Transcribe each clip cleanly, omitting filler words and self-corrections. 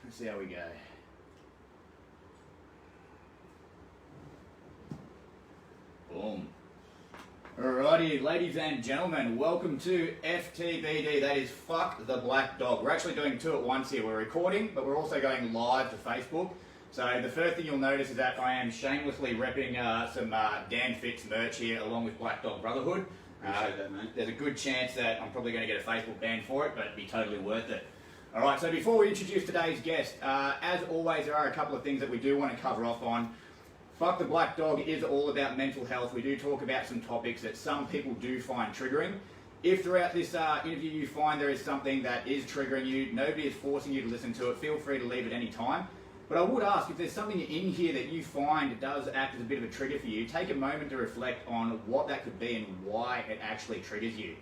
Let's see how we go. Boom. Alrighty, ladies and gentlemen, welcome to FTBD, that is Fuck the Black Dog. We're actually doing two at once here. We're recording, but we're also going live to Facebook. So the first thing you'll notice is that I am shamelessly repping some Dan Fitz merch here along with Black Dog Brotherhood. Appreciate that, mate. There's a good chance that I'm probably going to get a Facebook ban for it, but it'd be totally worth it. Alright, so before we introduce today's guest, as always there are a couple of things that we do want to cover off on. Fuck the Black Dog is all about mental health. We do talk about some topics that some people do find triggering. If throughout this interview you find there is something that is triggering you, nobody is forcing you to listen to it, feel free to leave at any time. But I would ask, if there's something in here that you find does act as a bit of a trigger for you, take a moment to reflect on what that could be and why it actually triggers you.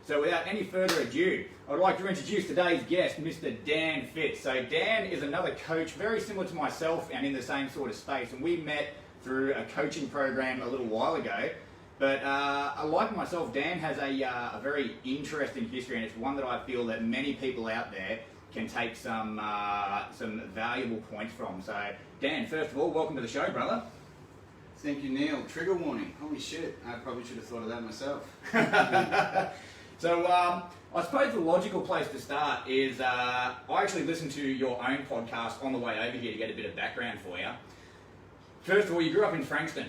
So without any further ado, I'd like to introduce today's guest, Mr. Dan Fitz. So Dan is another coach, very similar to myself and in the same sort of space. And we met through a coaching program a little while ago. But like myself, Dan has a very interesting history, and it's one that I feel that many people out there can take some valuable points from. So Dan, first of all, welcome to the show, brother. Thank you, Neil. Trigger warning. Holy shit. I probably should have thought of that myself. So I suppose the logical place to start is I actually listened to your own podcast on the way over here to get a bit of background for you. First of all, you grew up in Frankston.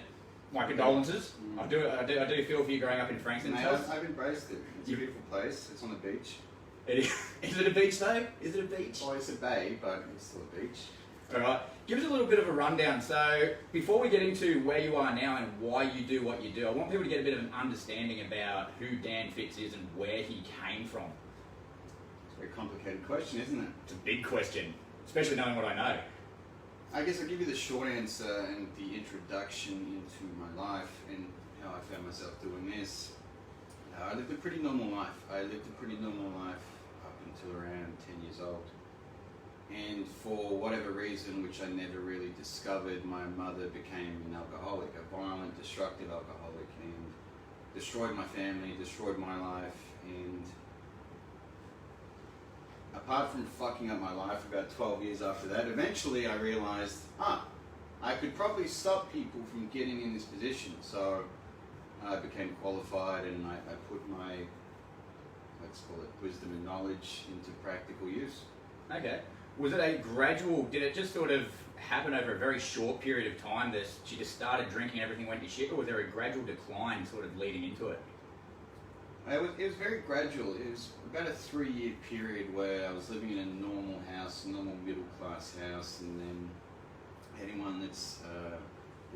My condolences. I do feel for you growing up in Frankston. Mate, I've embraced it. It's a beautiful place. It's on the beach. Is it a beach though? Is it a beach? Oh, it's a bay, but it's still a beach. Alright, give us a little bit of a rundown. So, before we get into where you are now and why you do what you do, I want people to get a bit of an understanding about who Dan Fitz is and where he came from. It's a very complicated question, isn't it? It's a big question, especially knowing what I know. I guess I'll give you the short answer and the introduction into my life and how I found myself doing this. I lived a pretty normal life. up until around 10 years old. And for whatever reason, which I never really discovered, my mother became an alcoholic, a violent, destructive alcoholic, and destroyed my family, destroyed my life. And apart from fucking up my life about 12 years after that, eventually I realized, I could probably stop people from getting in this position. So I became qualified, and I put my, let's call it, wisdom and knowledge into practical use. Okay. Was it a gradual, did it just sort of happen over a very short period of time that she just started drinking and everything went to shit, or was there a gradual decline sort of leading into it? It was very gradual. It was about a 3-year period where I was living in a normal house, a normal middle class house, and then anyone that's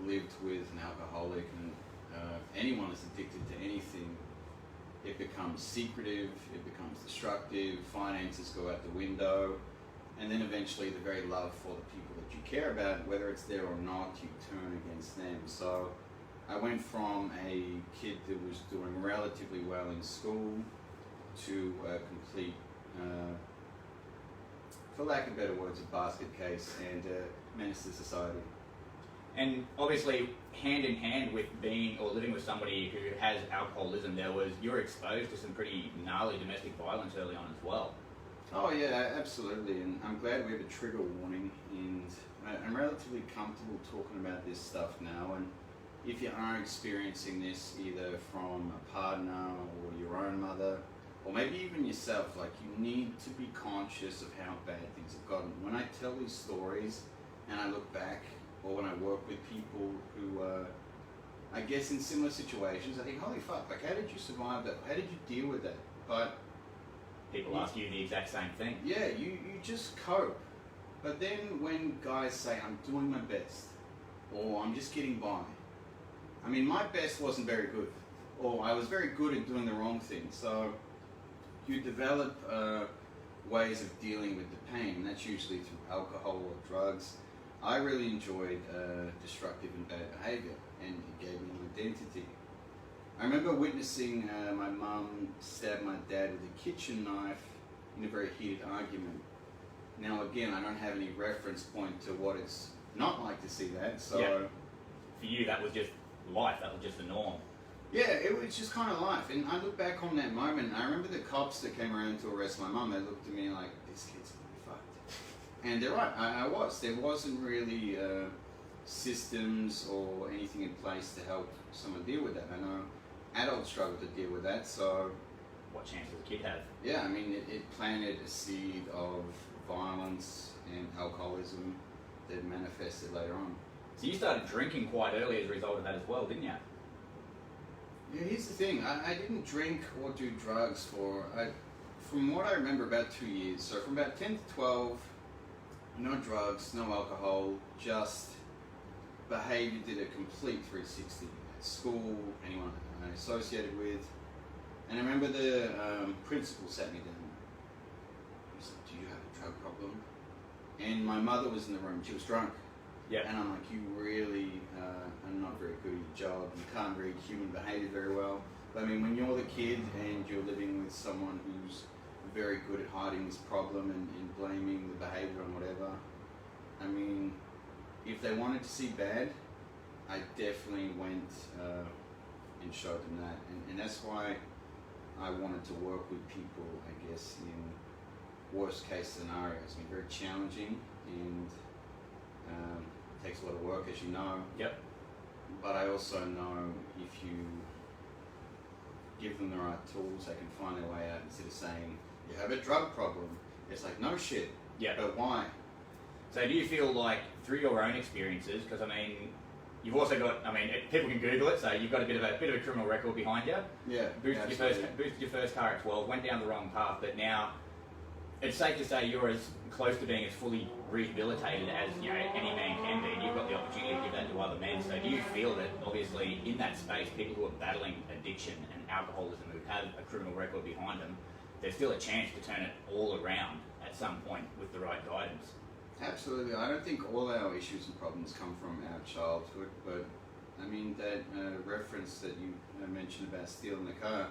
lived with an alcoholic and anyone that's addicted to anything, it becomes secretive, it becomes destructive, finances go out the window, and then eventually the very love for the people that you care about, whether it's there or not, you turn against them. So I went from a kid that was doing relatively well in school to a complete, for lack of better words, a basket case and a menace to society. And obviously, hand in hand with being or living with somebody who has alcoholism, you were exposed to some pretty gnarly domestic violence early on as well. Oh yeah, absolutely, and I'm glad we have a trigger warning, and I'm relatively comfortable talking about this stuff now. And if you are experiencing this either from a partner or your own mother, or maybe even yourself, like, you need to be conscious of how bad things have gotten. When I tell these stories and I look back, or when I work with people who I guess in similar situations, I think, holy fuck, like, how did you survive that? How did you deal with that? But people ask you the exact same thing. Yeah, you just cope. But then when guys say, I'm doing my best, or I'm just getting by, I mean, my best wasn't very good, or I was very good at doing the wrong thing. So you develop ways of dealing with the pain, and that's usually through alcohol or drugs. I really enjoyed destructive and bad behavior, and it gave me an identity. I remember witnessing my mum stab my dad with a kitchen knife in a very heated argument. Now again, I don't have any reference point to what it's not like to see that, so... Yeah. For you, that was just life, that was just the norm. Yeah, it was just kind of life, and I look back on that moment, and I remember the cops that came around to arrest my mum, they looked at me like, this kid's gonna be fucked. And they're right, I was. There wasn't really systems or anything in place to help someone deal with that. I know adults struggle to deal with that, so What chance does a kid have? yeah, I mean, it planted a seed of violence and alcoholism that manifested later on. So you started drinking quite early as a result of that as well, didn't you? Yeah, here's the thing. I didn't drink or do drugs from what I remember, about 2 years. So from about 10 to 12, no drugs, no alcohol, just behavior did a complete 360 at school, anyone I associated with. And I remember the principal sat me down. He said, "Do you have a drug problem?" And my mother was in the room. She was drunk. Yeah. And I'm like, "You really are not very good at your job. You can't read human behavior very well." But I mean, when you're the kid and you're living with someone who's very good at hiding this problem and blaming the behavior on whatever, I mean, if they wanted to see bad, I definitely went and showed them that. And that's why I wanted to work with people, I guess, in worst case scenarios. I mean, very challenging and takes a lot of work, as you know. Yep. But I also know if you give them the right tools, they can find their way out instead of saying, "You have a drug problem." It's like, no shit. Yeah. But why? So do you feel like through your own experiences, because I mean, you've also got, I mean, people can Google it, so you've got a bit of a criminal record behind you. Yeah. Boosted your first car at 12, went down the wrong path, but now it's safe to say you're as close to being as fully rehabilitated as any man can be, and you've got the opportunity to give that to other men. So do you feel that obviously in that space, people who are battling addiction and alcoholism, who have a criminal record behind them, there's still a chance to turn it all around at some point with the right guidance? Absolutely. I don't think all our issues and problems come from our childhood, but I mean, that reference that you mentioned about stealing the car,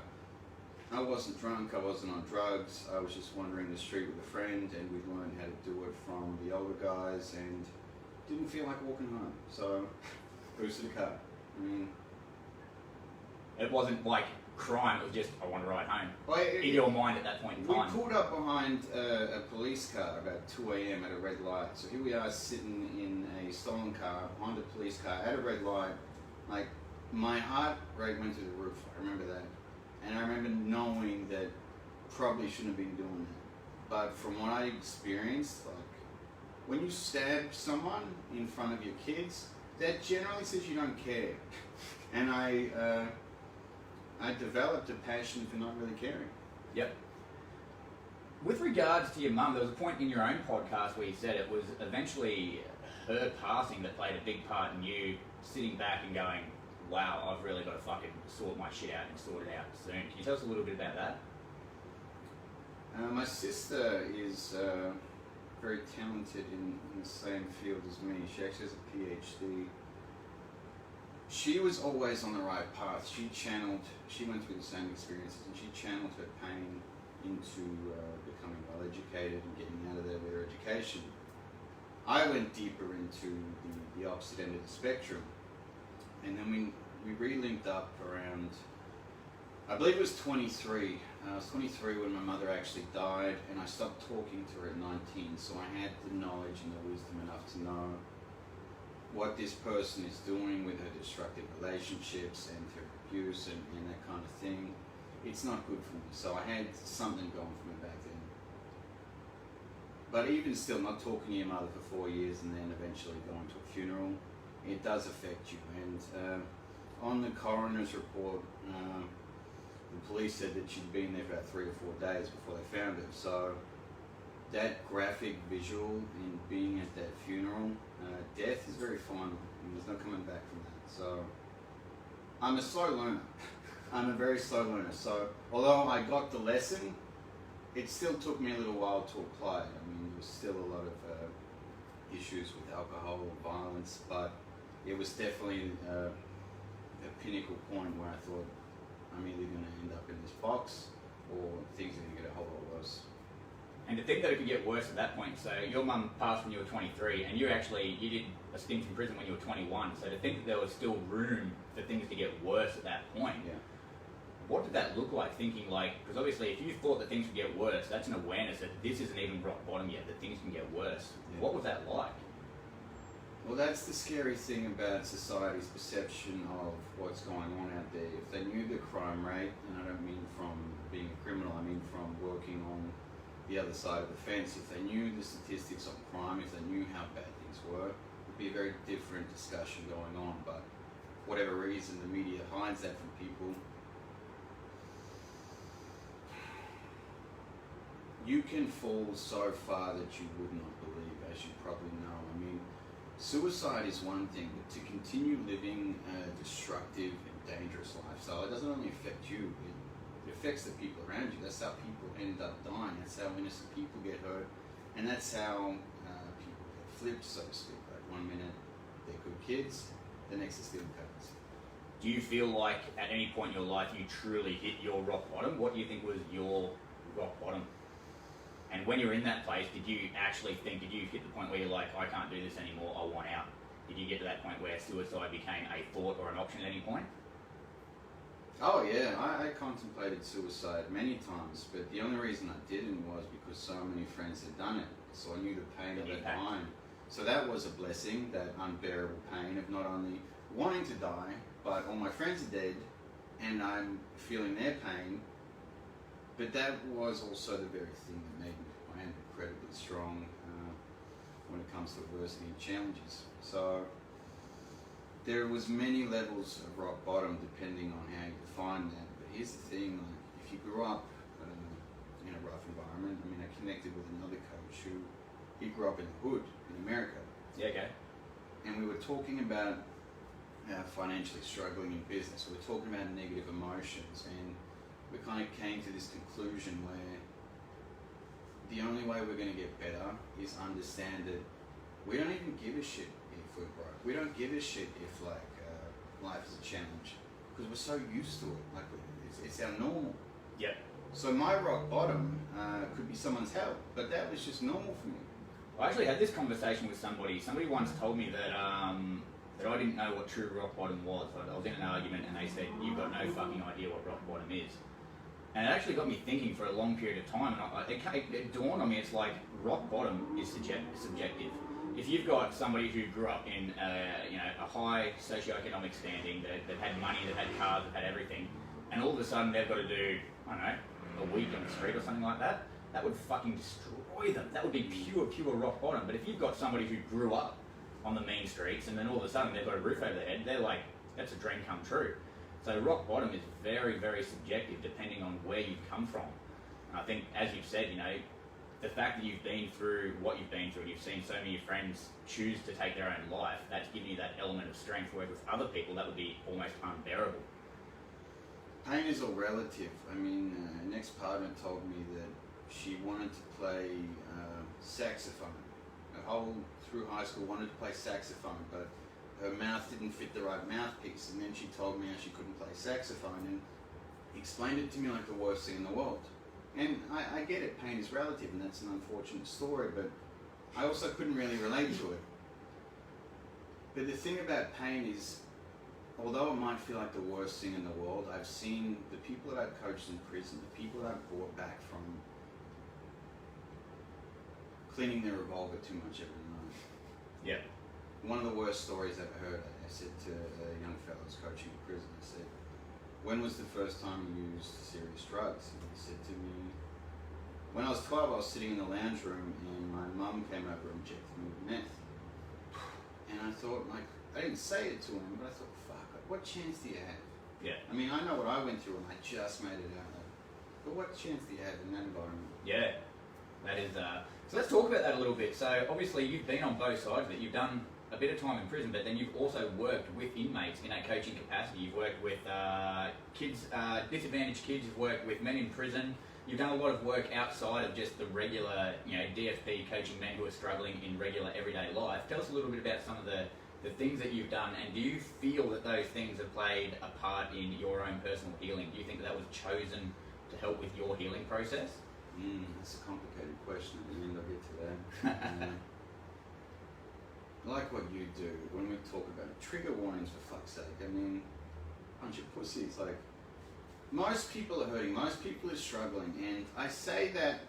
I wasn't drunk, I wasn't on drugs, I was just wandering the street with a friend, and we learned how to do it from the older guys, and didn't feel like walking home, so boosted a car. I mean, It wasn't like crime, it was just, I want to ride home. well, In your mind at that point in we time. pulled up behind a police car about 2 a.m. at a red light. So here we are sitting in a stolen car, behind a police car, at a red light. Like, my heart rate went through the roof. I remember that. And I remember knowing that probably shouldn't have been doing that. But from what I experienced, like, when you stab someone in front of your kids, that generally says you don't care. And I developed a passion for not really caring. Yep. With regards to your mum, there was a point in your own podcast where you said it was eventually her passing that played a big part in you sitting back and going, wow, I've really got to fucking sort my shit out and sort it out soon. Can you tell us a little bit about that? My sister is very talented in the same field as me. She actually has a PhD. She was always on the right path. She went through the same experiences, and she channeled her pain into becoming well educated and getting out of there with her education. I went deeper into the opposite end of the spectrum, and then we re-linked up around, I believe it was 23. I was 23 when my mother actually died, and I stopped talking to her at 19, so I had the knowledge and the wisdom enough to know what this person is doing with her destructive relationships and her abuse and that kind of thing. It's not good for me. So I had something going for me back then. But even still, not talking to your mother for 4 years and then eventually going to a funeral, it does affect you. And on the coroner's report, the police said that she'd been there for about 3 or 4 days before they found her. So that graphic visual in being at that funeral, death is very final, and there's no coming back from that. So I'm a slow learner. I'm a very slow learner. So although I got the lesson, it still took me a little while to apply it. I mean, there was still a lot of issues with alcohol and violence, but it was definitely a pinnacle point where I thought, I'm either going to end up in this box or things are going to get a whole lot worse. And to think that it could get worse at that point, so your mum passed when you were 23, and you did a stint in prison when you were 21, so to think that there was still room for things to get worse at that point. Yeah. what did that look like? Thinking like, because obviously if you thought that things would get worse, that's an awareness that this isn't even rock bottom yet, that things can get worse. Yeah. What was that like? Well, that's the scary thing about society's perception of what's going on out there. If they knew the crime rate, and I don't mean from being a criminal, I mean from working on the other side of the fence, if they knew the statistics on crime, if they knew how bad things were, it would be a very different discussion going on. But for whatever reason, the media hides that from people. You can fall so far that you would not believe, as you probably know. I mean, suicide is one thing, but to continue living a destructive and dangerous lifestyle, it doesn't only affect you, it affects the people around you. That's how people end up dying. That's how innocent people get hurt. And that's how people get flipped, so to speak. Like 1 minute they're good kids, the next is stealing cars. Do you feel like at any point in your life you truly hit your rock bottom? What do you think was your rock bottom? And when you're in that place, did you actually think, did you hit the point where you're like, I can't do this anymore, I want out? Did you get to that point where suicide became a thought or an option at any point? Oh yeah, I contemplated suicide many times, but the only reason I didn't was because so many friends had done it. So I knew the pain of that time. So that was a blessing, that unbearable pain of not only wanting to die, but all my friends are dead, and I'm feeling their pain. But that was also the very thing that made me incredibly strong when it comes to adversity and challenges. So there was many levels of rock bottom depending on how you define that. But here's the thing, like, if you grew up in a rough environment, I mean, I connected with another coach who, he grew up in the hood in America. Yeah, okay. And we were talking about financially struggling in business. We were talking about negative emotions, and we kind of came to this conclusion where the only way we're going to get better is understand that we don't even give a shit if we're broke. We don't give a shit if life is a challenge, because we're so used to it. Like it's our normal. Yep. So my rock bottom could be someone's hell, but that was just normal for me. I actually had this conversation with somebody. Somebody once told me that that I didn't know what true rock bottom was. I was in an argument and they said, you've got no fucking idea what rock bottom is. And it actually got me thinking for a long period of time, and it dawned on me, it's like rock bottom is subjective. If you've got somebody who grew up in a high socioeconomic standing, they've had money, they've had cars, they've had everything, and all of a sudden they've got to do, I don't know, a week on the street or something like that, that would fucking destroy them. That would be pure rock bottom. But if you've got somebody who grew up on the mean streets and then all of a sudden they've got a roof over their head, they're like, that's a dream come true. So rock bottom is very, very subjective depending on where you've come from. And I think, as you've said, the fact that you've been through what you've been through and you've seen so many friends choose to take their own life, that's given you that element of strength, whereas with other people that would be almost unbearable. Pain is all relative. I mean, an ex-partner told me that she wanted to play saxophone. Through high school wanted to play saxophone, but her mouth didn't fit the right mouthpiece, and then she told me how she couldn't play saxophone and explained it to me like the worst thing in the world. And I get it, pain is relative, and that's an unfortunate story, but I also couldn't really relate to it. But the thing about pain is, although it might feel like the worst thing in the world, I've seen the people that I've coached in prison, the people that I've brought back from cleaning their revolver too much every night. Yeah. One of the worst stories I've ever heard, I said to a young fellow I was coaching in prison, I said, when was the first time you used serious drugs? And he said to me, when I was 12, I was sitting in the lounge room and my mum came over and injected me with meth. And I thought, like, I didn't say it to him, but I thought, fuck, what chance do you have? Yeah. I mean, I know what I went through and I just made it out of it. But what chance do you have in that environment? Yeah. That is, so let's talk about that a little bit. So obviously you've been on both sides of it. You've done a bit of time in prison, but then you've also worked with inmates in a coaching capacity. You've worked with kids, disadvantaged kids. You've worked with men in prison. You've done a lot of work outside of just the regular, DFP coaching men who are struggling in regular everyday life. Tell us a little bit about some of the things that you've done, and do you feel that those things have played a part in your own personal healing? Do you think that was chosen to help with your healing process? That's a complicated question. At the end, I'll get to that. Like what you do, when we talk about trigger warnings, for fuck's sake, I mean, bunch of pussies, like, most people are hurting, most people are struggling, and I say that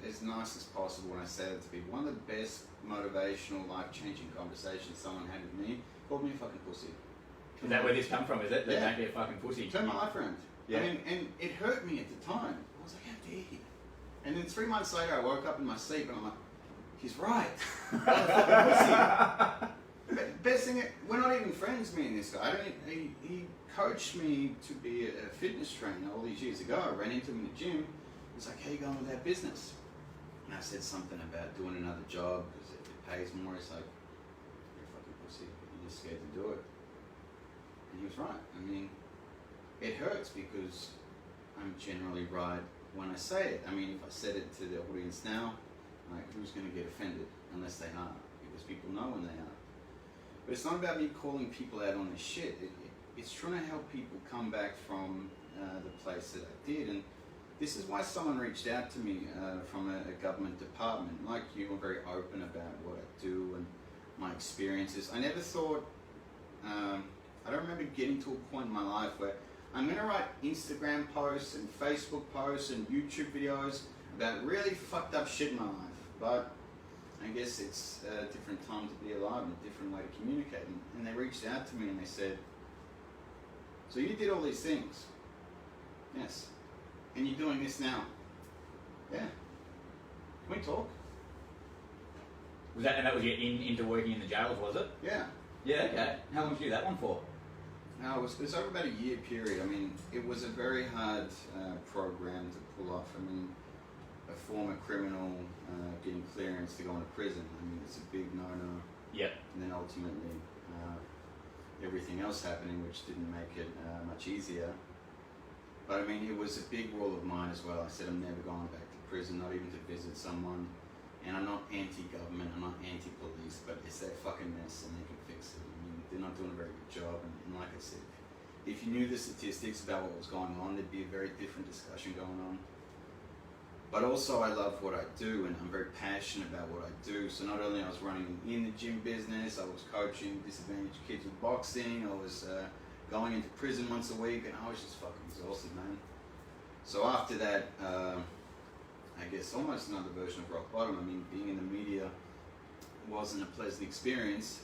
as nice as possible when I say that to people. One of the best motivational, life-changing conversations someone had with me called me a fucking pussy. Is that where this come from, is it? That Yeah. don't be a fucking pussy. Turned my life around. Yeah. I mean, and it hurt me at the time. I was like, how dare he? And then 3 months later, I woke up in my sleep and I'm like, he's right. I'm a fucking pussy. Best thing, we're not even friends, me and this guy. He coached me to be a fitness trainer all these years ago. I ran into him in the gym. He's like, how you going with that business? And I said something about doing another job because it pays more. He's like, you're a fucking pussy. You're just scared to do it. And he was right. I mean, it hurts because I'm generally right when I say it. I mean, if I said it to the audience now, like, who's going to get offended unless they are? Because people know when they are. But it's not about me calling people out on their shit. It's trying to help people come back from the place that I did. And this is why someone reached out to me from a government department. Like you, I'm very open about what I do and my experiences. I never thought, I don't remember getting to a point in my life where I'm going to write Instagram posts and Facebook posts and YouTube videos about really fucked up shit in my life. But I guess it's a different time to be alive and a different way to communicate. And they reached out to me and they said, so you did all these things? Yes. And you're doing this now? Yeah. Can we talk? Was that, and that was your into working in the jails, was it? Yeah. Yeah, okay. How long did you do that one for? No, it was over about a year period. I mean, it was a very hard program to pull off. I mean, a former criminal getting clearance to go into prison. I mean, it's a big no-no. Yep. And then ultimately, everything else happening, which didn't make it much easier. But I mean, it was a big rule of mine as well. I said I'm never going back to prison, not even to visit someone. And I'm not anti-government, I'm not anti-police, but it's their fucking mess and they can fix it. I mean, they're not doing a very good job. And like I said, if you knew the statistics about what was going on, there'd be a very different discussion going on. But also I love what I do and I'm very passionate about what I do. So not only I was running in the gym business, I was coaching disadvantaged kids with boxing, I was going into prison once a week, and I was just fucking exhausted, man. So after that, I guess almost another version of rock bottom. I mean, being in the media wasn't a pleasant experience,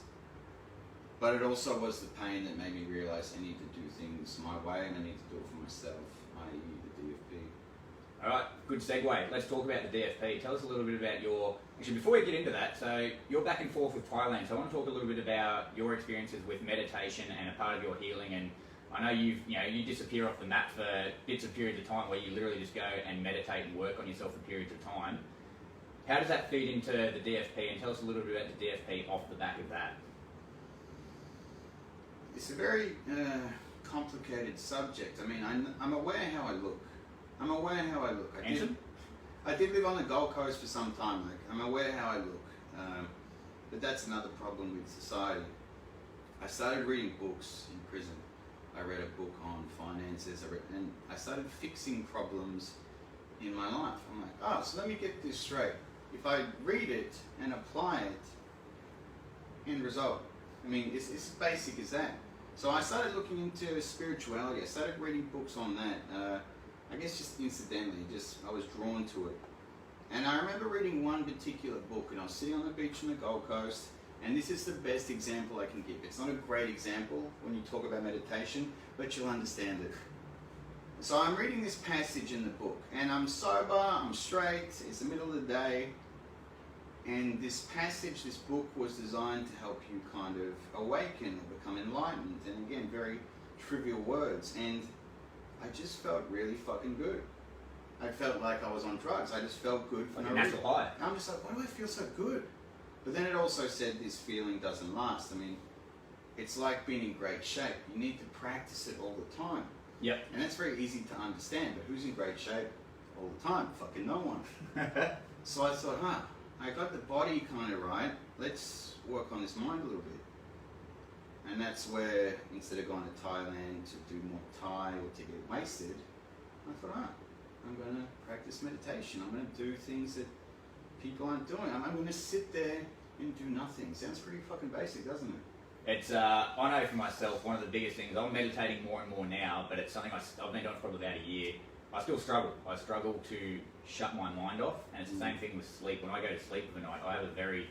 but it also was the pain that made me realize I need to do things my way and I need to do it for myself, i.e. the DFP. All right, good segue. Let's talk about the DFP. Tell us a little bit about your... Actually, before we get into that, so you're back and forth with Thailand, so I want to talk a little bit about your experiences with meditation and a part of your healing. And I know you disappear off the map for bits of periods of time where you literally just go and meditate and work on yourself for periods of time. How does that feed into the DFP? And tell us a little bit about the DFP off the back of that. It's a very complicated subject. I mean, I'm aware how I look. I'm aware how I look. I did live on the Gold Coast for some time. Like, I'm aware how I look. But that's another problem with society. I started reading books in prison. I read a book on finances, and I started fixing problems in my life. I'm like, oh, so let me get this straight. If I read it and apply it, end result. I mean, it's as basic as that. So I started looking into spirituality. I started reading books on that. I guess just incidentally, I was drawn to it. And I remember reading one particular book, and I was sitting on the beach on the Gold Coast, and this is the best example I can give. It's not a great example when you talk about meditation, but you'll understand it. So I'm reading this passage in the book, and I'm sober, I'm straight, it's the middle of the day, and this passage, this book was designed to help you kind of awaken or become enlightened, and again, very trivial words, and I just felt really fucking good. I felt like I was on drugs. I just felt good for Like no a natural reason. high. I'm just like, why do I feel so good? But then it also said this feeling doesn't last. I mean, it's like being in great shape. You need to practice it all the time. Yep. And that's very easy to understand, but who's in great shape all the time? Fucking no one. So I thought, I got the body kind of right. Let's work on this mind a little bit. And that's where, instead of going to Thailand to do more Thai or to get wasted, I thought, I'm going to practice meditation. I'm going to do things that people aren't doing. I'm going to sit there and do nothing. Sounds pretty fucking basic, doesn't it? It's I know for myself, one of the biggest things, I'm meditating more and more now, but it's something I've been doing for probably about a year. I still struggle. I struggle to shut my mind off, and it's the same thing with sleep. When I go to sleep of a night, I have a very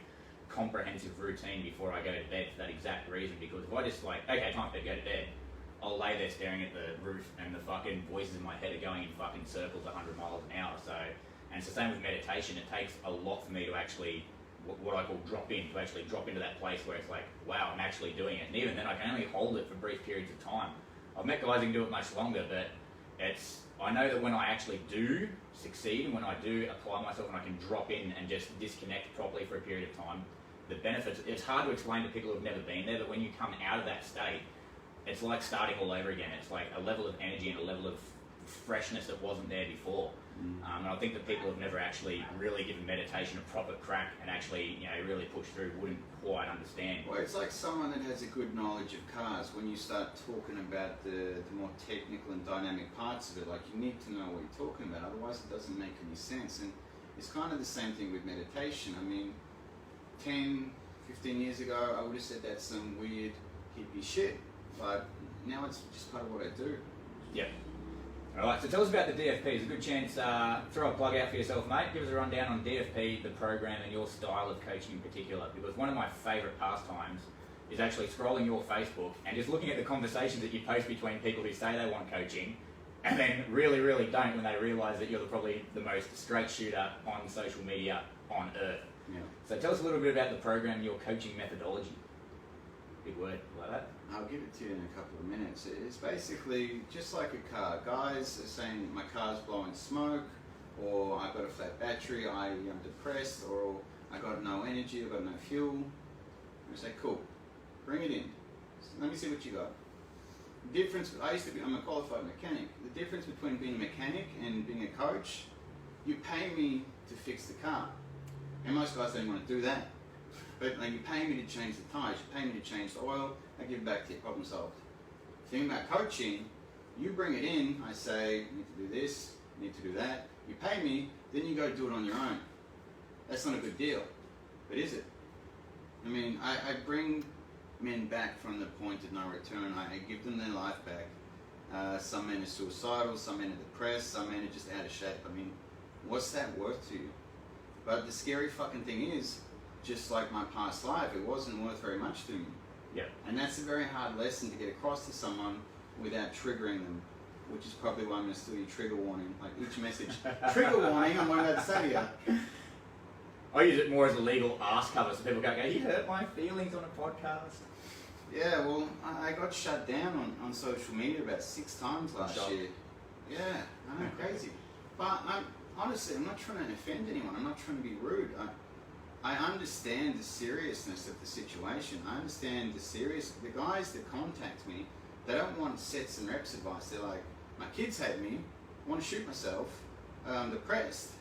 comprehensive routine before I go to bed for that exact reason, because if I just like, okay, time for bed, go to bed, I'll lay there staring at the roof and the fucking voices in my head are going in fucking circles 100 miles an hour. So, and it's the same with meditation. It takes a lot for me to actually, what I call drop into that place where it's like, wow, I'm actually doing it. And even then I can only hold it for brief periods of time. I've met guys who can do it much longer, but I know that when I actually do succeed and when I do apply myself and I can drop in and just disconnect properly for a period of time, the benefits, it's hard to explain to people who have never been there, but when you come out of that state, it's like starting all over again. It's like a level of energy and a level of freshness that wasn't there before. And I think that people who have never actually really given meditation a proper crack and actually, really push through wouldn't quite understand. Well, it's like someone that has a good knowledge of cars. When you start talking about the more technical and dynamic parts of it, like you need to know what you're talking about, otherwise it doesn't make any sense. And it's kind of the same thing with meditation. I mean, 10, 15 years ago, I would have said that's some weird hippie shit, but now it's just part of what I do. Yeah. All right, so tell us about the DFP. It's a good chance, throw a plug out for yourself, mate. Give us a rundown on DFP, the program, and your style of coaching in particular, because one of my favourite pastimes is actually scrolling your Facebook and just looking at the conversations that you post between people who say they want coaching and then really, really don't when they realise that you're probably the most straight shooter on social media on earth. Yeah. So tell us a little bit about the program and your coaching methodology. Big word, like that. I'll give it to you in a couple of minutes. It's basically just like a car. Guys are saying my car's blowing smoke, or I've got a flat battery, I am depressed, or I got no energy, I've got no fuel. I say, cool, bring it in. Let me see what you got. I'm a qualified mechanic. The difference between being a mechanic and being a coach, you pay me to fix the car. And most guys don't want to do that. But you pay me to change the tyres, you pay me to change the oil, I give it back to you, problem solved. The thing about coaching, you bring it in, I say, you need to do this, you need to do that, you pay me, then you go do it on your own. That's not a good deal, but is it? I mean, I bring men back from the point of no return, I give them their life back. Some men are suicidal, some men are depressed, some men are just out of shape. I mean, what's that worth to you? But the scary fucking thing is, just like my past life, it wasn't worth very much to me. Yeah. And that's a very hard lesson to get across to someone without triggering them, which is probably why I'm going to steal your trigger warning. Like each message, trigger warning, I'm about to say to you. I use it more as a legal arse cover, so people go, you hurt my feelings on a podcast. Yeah, well, I got shut down on social media about 6 times last year. Yeah, I know, crazy. But honestly, I'm not trying to offend anyone. I'm not trying to be rude. I understand the seriousness of the situation. I understand the guys that contact me, they don't want sets and reps advice. They're like, my kids hate me, I want to shoot myself, I'm depressed.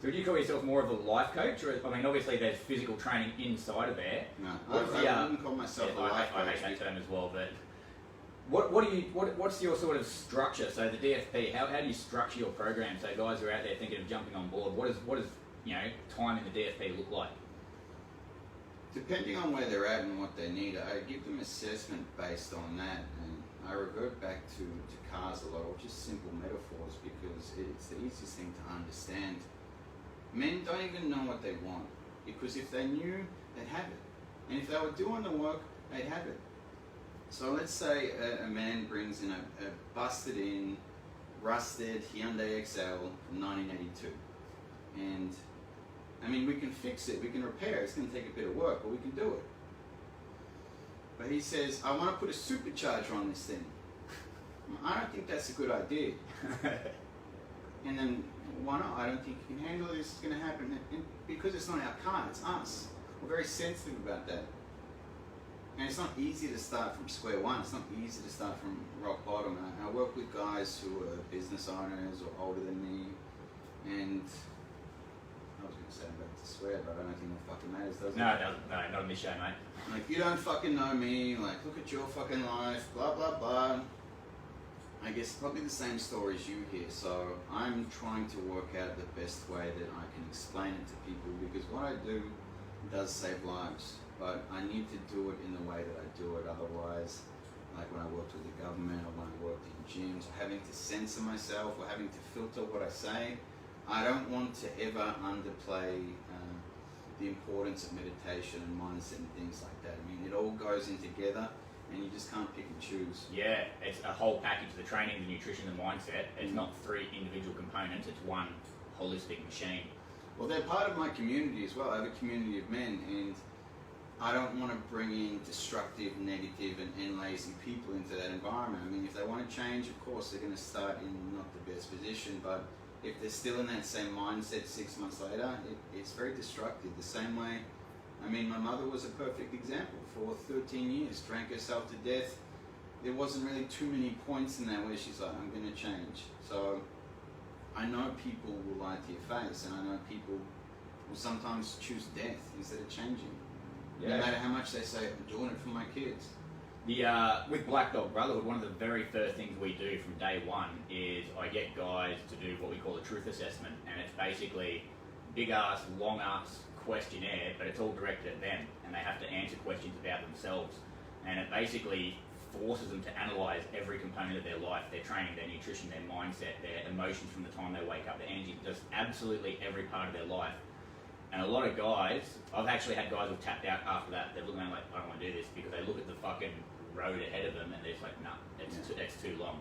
So would you call yourself more of a life coach? Or, I mean, obviously there's physical training inside of there. No, I wouldn't call myself a life coach. I hate that term as well, but what's your sort of structure? So the DFP, how do you structure your program so guys who are out there thinking of jumping on board, what does time in the DFP look like? Depending on where they're at and what they need, I give them assessment based on that, and I revert back to cars a lot, or just simple metaphors, because it's the easiest thing to understand. Men don't even know what they want, because if they knew, they'd have it. And if they were doing the work, they'd have it. So let's say a man brings in a busted in, rusted Hyundai XL from 1982. And I mean, we can fix it, we can repair it, it's going to take a bit of work, but we can do it. But he says, I want to put a supercharger on this thing. I don't think that's a good idea. And then, why not? I don't think you can handle it, this is going to happen. And because it's not our car, it's us. We're very sensitive about that. And it's not easy to start from square one, it's not easy to start from rock bottom. I work with guys who are business owners or older than me, and I was going to say I'm about to swear, but I don't think that fucking matters, does it? No, it doesn't. No, not on this show, mate. Like, you don't fucking know me, like, look at your fucking life, blah, blah, blah. I guess probably the same story as you hear, so I'm trying to work out the best way that I can explain it to people, because what I do does save lives. but I need to do it in the way that I do it. Otherwise, like when I worked with the government or when I worked in gyms, having to censor myself or having to filter what I say, I don't want to ever underplay the importance of meditation and mindset and things like that. I mean, it all goes in together, and you just can't pick and choose. Yeah, it's a whole package. The training, the nutrition, the mindset. It's not 3 individual components. It's one holistic machine. Well, they're part of my community as well. I have a community of men, and I don't want to bring in destructive, negative, and lazy people into that environment. I mean, if they want to change, of course, they're going to start in not the best position, but if they're still in that same mindset 6 months later, it's very destructive. The same way, I mean, my mother was a perfect example. For 13 years, drank herself to death. There wasn't really too many points in that where she's like, I'm going to change. So I know people will lie to your face, and I know people will sometimes choose death instead of changing. Yeah. No matter how much they say, I'm doing it for my kids. With Black Dog Brotherhood, one of the very first things we do from day one is I get guys to do what we call a truth assessment, and it's basically big ass, long ass questionnaire, but it's all directed at them, and they have to answer questions about themselves, and it basically forces them to analyse every component of their life, their training, their nutrition, their mindset, their emotions from the time they wake up, their energy, just absolutely every part of their life. And a lot of guys, I've actually had guys who've tapped out after that. They're looking at like, I don't want to do this, because they look at the fucking road ahead of them and they're just like, nah, it's too long.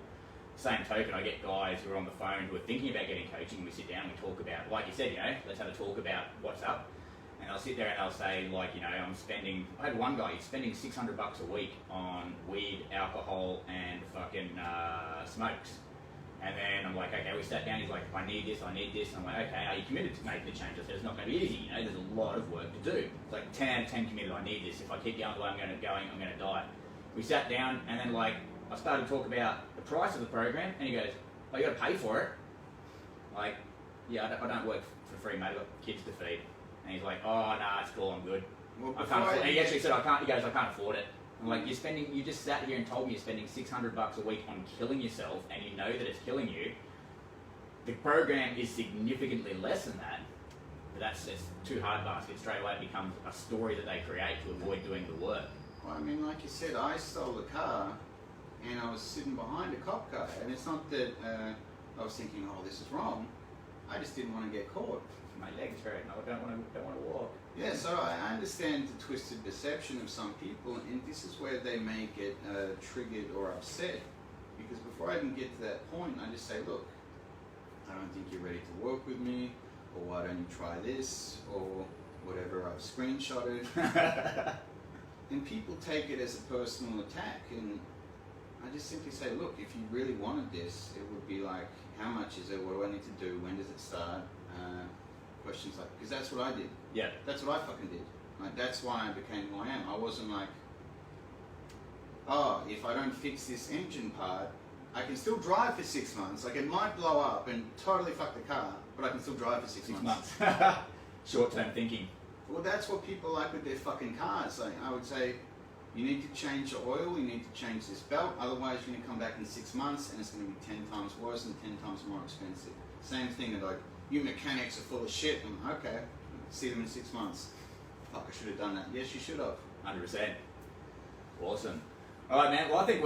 Same token, I get guys who are on the phone who are thinking about getting coaching, and we sit down and we talk about, like you said, let's have a talk about what's up. And they'll sit there and they'll say, like, I had one guy, he's spending $600 a week on weed, alcohol, and fucking smokes. And then I'm like, okay, we sat down, he's like, I need this. And I'm like, okay, are you committed to making the change? I said, it's not going to be easy, there's a lot of work to do. It's like 10 out of 10 committed, I need this. If I keep going the way I'm going to die. We sat down, and then like, I started to talk about the price of the program, and he goes, oh, you got to pay for it? Like, yeah, I don't work for free, mate, I've got kids to feed. And he's like, oh, nah, it's cool, I'm good. Well, I can't afford it. And he actually said, he goes, I can't afford it. I'm like, you just sat here and told me you're spending $600 a week on killing yourself, and you know that it's killing you. The program is significantly less than that, but that's too hard basket. Straight away it becomes a story that they create to avoid doing the work. Well, I mean, like you said, I stole the car, and I was sitting behind a cop car, and it's not that I was thinking, oh, this is wrong. I just didn't want to get caught. My legs hurt, no, I don't want to walk. Yeah, so I understand the twisted perception of some people, and this is where they may get triggered or upset. Because before I even get to that point, I just say, look, I don't think you're ready to work with me, or why don't you try this, or whatever I've screenshotted. And people take it as a personal attack, and I just simply say, look, if you really wanted this, it would be like, how much is it, what do I need to do, when does it start? Questions like, because that's what I did. Yeah. That's what I fucking did. Like, that's why I became who I am. I wasn't like, oh, if I don't fix this engine part, I can still drive for 6 months. Like, it might blow up and totally fuck the car, but I can still drive for 6 months. Short-term thinking. Well, that's what people like with their fucking cars. Like, I would say, you need to change your oil, you need to change this belt, otherwise you're going to come back in 6 months and it's going to be 10 times worse and 10 times more expensive. Same thing, like, you mechanics are full of shit. I'm like, okay, see them in 6 months. Fuck, I should have done that. Yes, you should have. 100%. Awesome. All right, man. Well, I think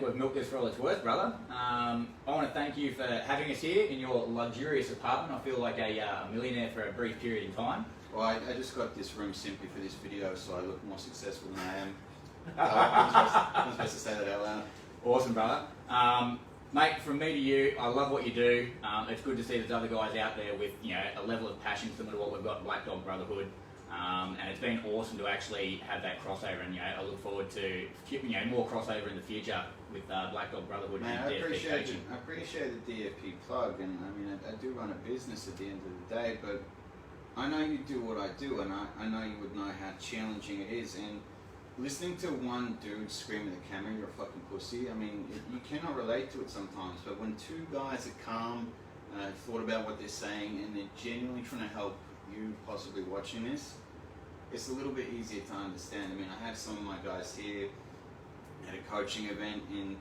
we've milked this for all it's worth, brother. I want to thank you for having us here in your luxurious apartment. I feel like a millionaire for a brief period of time. Well, I just got this room simply for this video, so I look more successful than I am. I'm supposed to say that out loud. Awesome, brother. Mate, from me to you, I love what you do. It's good to see there's other guys out there with a level of passion similar to what we've got in Black Dog Brotherhood. And it's been awesome to actually have that crossover, and I look forward to more crossover in the future with Black Dog Brotherhood. Man, and I DFP coaching. appreciate the DFP plug, and I mean I do run a business at the end of the day, but I know you do what I do, and I know you would know how challenging it is. And listening to one dude scream at the camera, "You're a fucking pussy," I mean, you cannot relate to it sometimes. But when two guys are calm, thought about what they're saying, and they're genuinely trying to help you possibly watching this, it's a little bit easier to understand. I mean, I have some of my guys here at a coaching event, and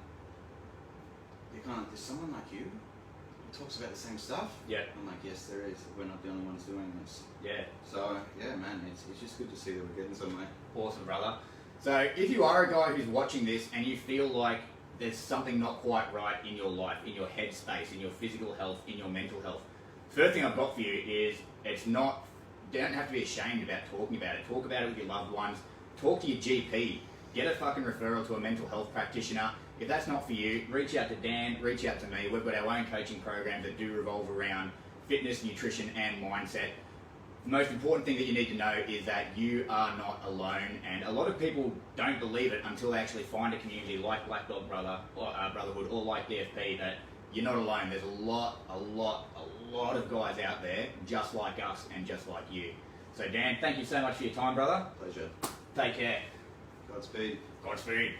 they're kind of, there's someone like you who talks about the same stuff? Yeah. I'm like, yes, there is. We're not the only ones doing this. Yeah. So, yeah, Yeah, man, it's just good to see that we're getting somewhere. Awesome, brother. So if you are a guy who's watching this and you feel like there's something not quite right in your life, in your headspace, in your physical health, in your mental health, first thing I've got for you is you don't have to be ashamed about talking about it. Talk about it with your loved ones. Talk to your GP. Get a fucking referral to a mental health practitioner. If that's not for you, reach out to Dan, reach out to me. We've got our own coaching programs that do revolve around fitness, nutrition, and mindset. The most important thing that you need to know is that you are not alone, and a lot of people don't believe it until they actually find a community like Black Dog Brotherhood or like DFP that you're not alone. There's a lot of guys out there just like us and just like you. So Dan, thank you so much for your time, brother. Pleasure. Take care. Godspeed. Godspeed.